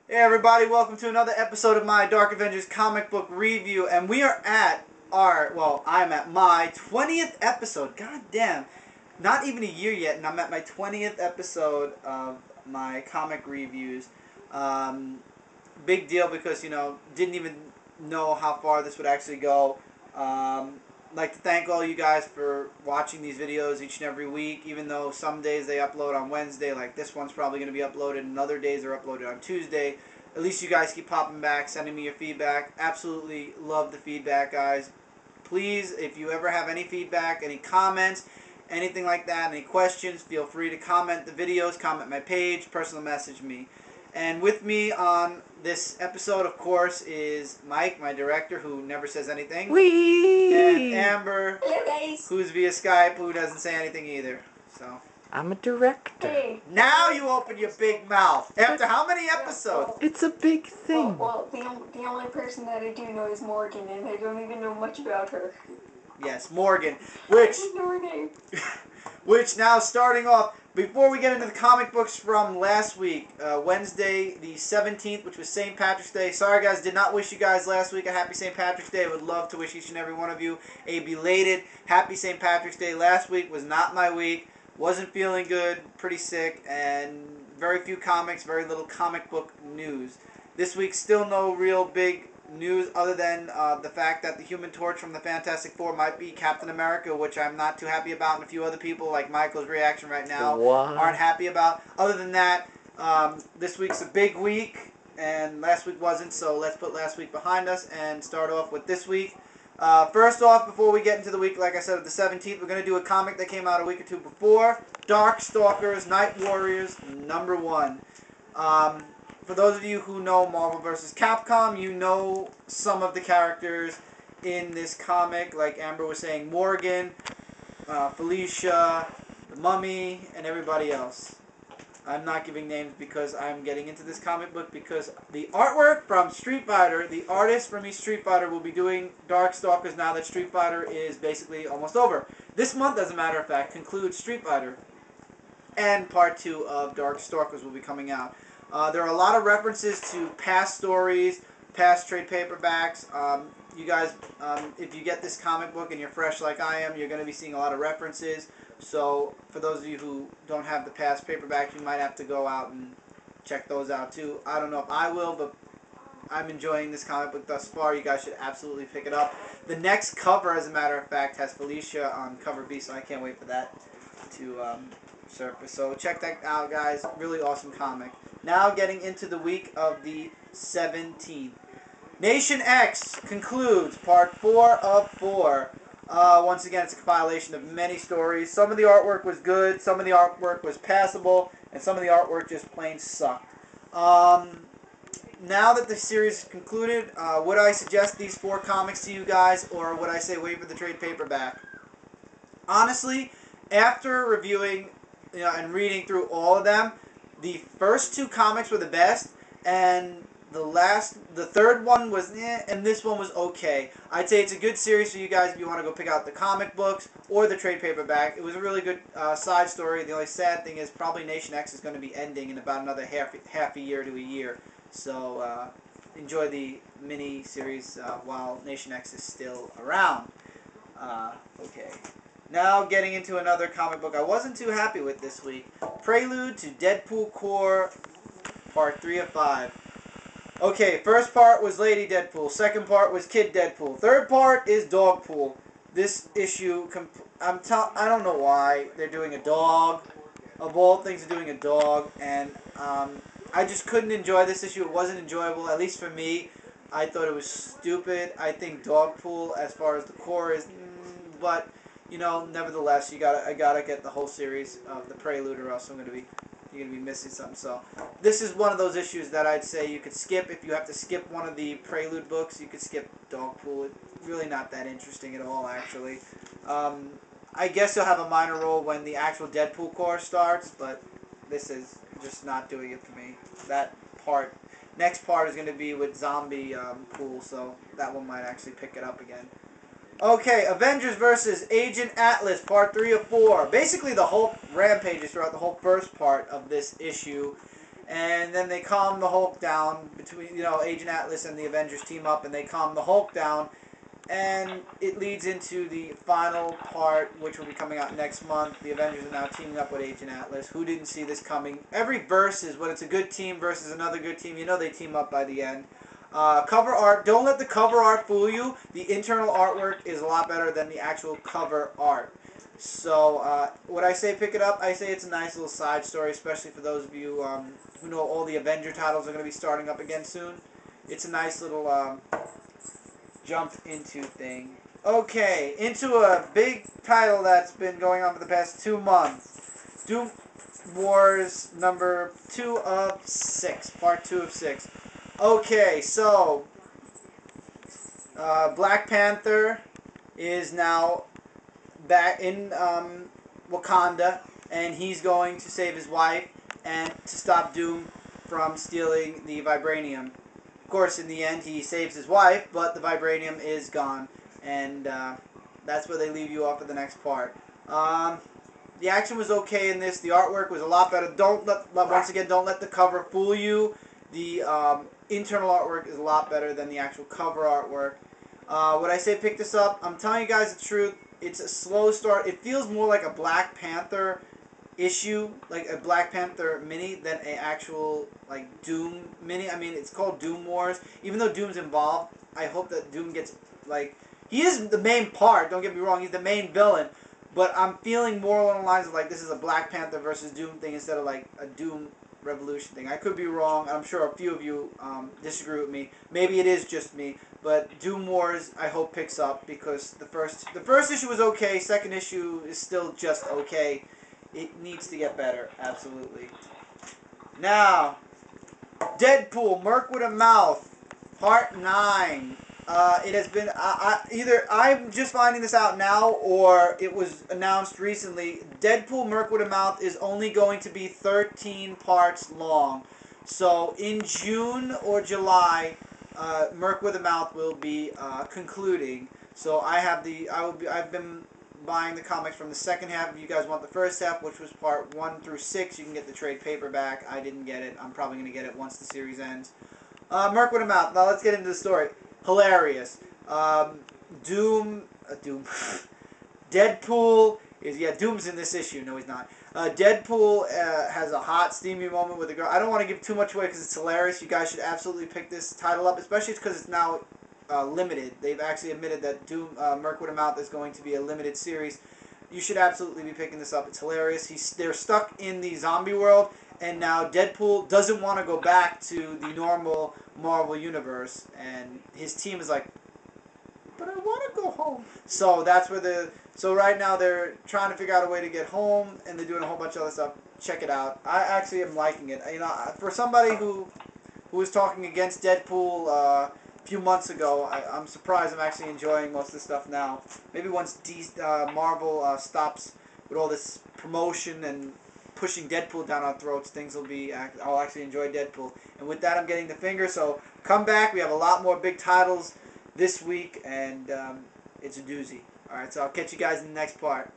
Hey everybody, welcome to another episode of my Dark Avengers comic book review, and we are at I'm at my 20th episode. God damn, not even a year yet, and I'm at my 20th episode of my comic reviews. Um, Big deal because, didn't even know how far this would actually go. Like to thank all you guys for watching these videos each and every week, even though some days they upload on Wednesday, like this one's probably going to be uploaded, and other days are uploaded on Tuesday. At least you guys keep popping back, sending me your feedback. Absolutely love the feedback, guys. Please, if you ever have any feedback, any comments, anything like that, any questions, feel free to comment the videos, comment my page, personal message me. And with me on this episode, of course, is Mike, my director, who never says anything. Whee! And Amber, Hello, guys. who's via Skype, who doesn't say anything either. So I'm a director. Hey. now you open your big mouth. After how many episodes? It's a big thing. The only person that I do know is Morgan, and I don't even know much about her. Yes, Morgan. I just know her name. Which now starting off, before we get into the comic books from last week, Wednesday the 17th, which was St. Patrick's Day. Sorry guys, did not wish you guys last week a happy St. Patrick's Day. I would love to wish each and every one of you a belated happy St. Patrick's Day. Last week was not my week. Wasn't feeling good, pretty sick, and very few comics, very little comic book news. This week still no real big news other than the fact that the Human Torch from the Fantastic Four might be Captain America, which I'm not too happy about, and a few other people, like Michael's reaction right now, aren't happy about. Other than that, this week's a big week, and last week wasn't, so let's put last week behind us and start off with this week. First off, before we get into the week, like I said, of the 17th, we're going to do a comic that came out a week or two before, DarkStalkers, Night Warriors, #1. For those of you who know Marvel vs. Capcom, you know some of the characters in this comic, like Amber was saying, Morgan, Felicia, the Mummy, and everybody else. I'm not giving names because I'm getting into this comic book because the artwork from Street Fighter, the artist from each Street Fighter will be doing DarkStalkers now that Street Fighter is basically almost over. This month, as a matter of fact, concludes Street Fighter, and part 2 of DarkStalkers will be coming out. There are a lot of references to past stories, past trade paperbacks. You guys, if you get this comic book and you're fresh like I am, you're going to be seeing a lot of references. So for those of you who don't have the past paperback, you might have to go out and check those out too. I don't know if I will, but I'm enjoying this comic book thus far. You guys should absolutely pick it up. The next cover, as a matter of fact, has Felicia on cover B, so I can't wait for that to surface. So check that out, guys. Really awesome comic. Now getting into the week of the 17th. Nation X concludes part 4 of 4. Once again, it's a compilation of many stories. Some of the artwork was good, some of the artwork was passable, and some of the artwork just plain sucked. Now that the series is concluded, would I suggest these 4 comics to you guys, or would I say wait for the trade paperback? Honestly, after reviewing and reading through all of them, the first 2 comics were the best, and the third one was and this one was okay. I'd say it's a good series for you guys if you want to go pick out the comic books or the trade paperback. It was a really good side story. The only sad thing is probably Nation X is going to be ending in about another half a year to a year. So enjoy the mini series while Nation X is still around. Okay. Now getting into another comic book I wasn't too happy with this week. Prelude to DeadPool Corps, part 3 of 5. Okay, first part was Lady Deadpool. Second part was Kid Deadpool. Third part is Dogpool. This issue, I don't know why they're doing a dog. Of all things, they're doing a dog, and I just couldn't enjoy this issue. It wasn't enjoyable, at least for me. I thought it was stupid. I think Dogpool, as far as the core is, but nevertheless, I gotta get the whole series of the Prelude, or else you're gonna be missing something. So this is one of those issues that I'd say you could skip. If you have to skip one of the Prelude books, you could skip Dogpool. It's really not that interesting at all, actually. I guess you'll have a minor role when the actual Deadpool Corps starts, but this is just not doing it for me. That part, next part is going to be with Zombie Pool, so that one might actually pick it up again. Okay, Avengers Vs Agent Atlas, part 3 of 4. Basically, the whole rampages throughout the whole first part of this issue. And then they calm the Hulk down between, Agent Atlas and the Avengers team up, and they calm the Hulk down. And it leads into the final part, which will be coming out next month. The Avengers are now teaming up with Agent Atlas. Who didn't see this coming? Every versus, when it's a good team versus another good team, they team up by the end. Cover art, don't let the cover art fool you. The internal artwork is a lot better than the actual cover art. So, when I say pick it up, I say it's a nice little side story, especially for those of you who know all the Avenger titles are going to be starting up again soon. It's a nice little jump into thing. Okay, into a big title that's been going on for the past 2 months. Doom Wars number 2 of 6, part 2 of 6. Okay, so Black Panther is now back in Wakanda, and he's going to save his wife and to stop Doom from stealing the vibranium. Of course, in the end, he saves his wife, but the vibranium is gone, and that's where they leave you off at the next part. The action was okay in this. The artwork was a lot better. Once again, don't let the cover fool you. The internal artwork is a lot better than the actual cover artwork. Would I say pick this up? I'm telling you guys the truth. It's a slow start. It feels more like a Black Panther issue, like a Black Panther mini, than an actual Doom mini. I mean, it's called Doom Wars. Even though Doom's involved, I hope that Doom gets he is the main part. Don't get me wrong, he's the main villain. But I'm feeling more along the lines of this is a Black Panther versus Doom thing instead of a Doom Revolution thing. I could be wrong. I'm sure a few of you disagree with me. Maybe it is just me. But Doom Wars, I hope, picks up because the first issue was okay. Second issue is still just okay. It needs to get better, absolutely. Now, Deadpool Merc With A Mouth, Part 9. It has been either I'm just finding this out now or it was announced recently. Deadpool Merc With A Mouth is only going to be 13 parts long. So in June or July, Merc With A Mouth will be concluding. So I've been buying the comics from the second half. If you guys want the first half, which was part 1 through 6, you can get the trade paperback. I didn't get it. I'm probably going to get it once the series ends. Merc With A Mouth. Now let's get into the story. Hilarious. Deadpool is, Doom's in this issue. No, he's not. Deadpool has a hot, steamy moment with a girl. I don't want to give too much away because it's hilarious. You guys should absolutely pick this title up, especially because it's now limited. They've actually admitted that Merc With A Mouth is going to be a limited series. You should absolutely be picking this up. It's hilarious. They're stuck in the zombie world, and now Deadpool doesn't want to go back to the normal Marvel universe, and his team is like, but I want to go home. So that's where so right now they're trying to figure out a way to get home, and they're doing a whole bunch of other stuff. Check it out. I actually am liking it. For somebody who was talking against Deadpool a few months ago, I'm surprised I'm actually enjoying most of the stuff now. Maybe once Marvel stops with all this promotion and pushing Deadpool down our throats, things will be, I'll actually enjoy Deadpool. And with that, I'm getting the finger, so come back. We have a lot more big titles this week, and it's a doozy. Alright, so I'll catch you guys in the next part.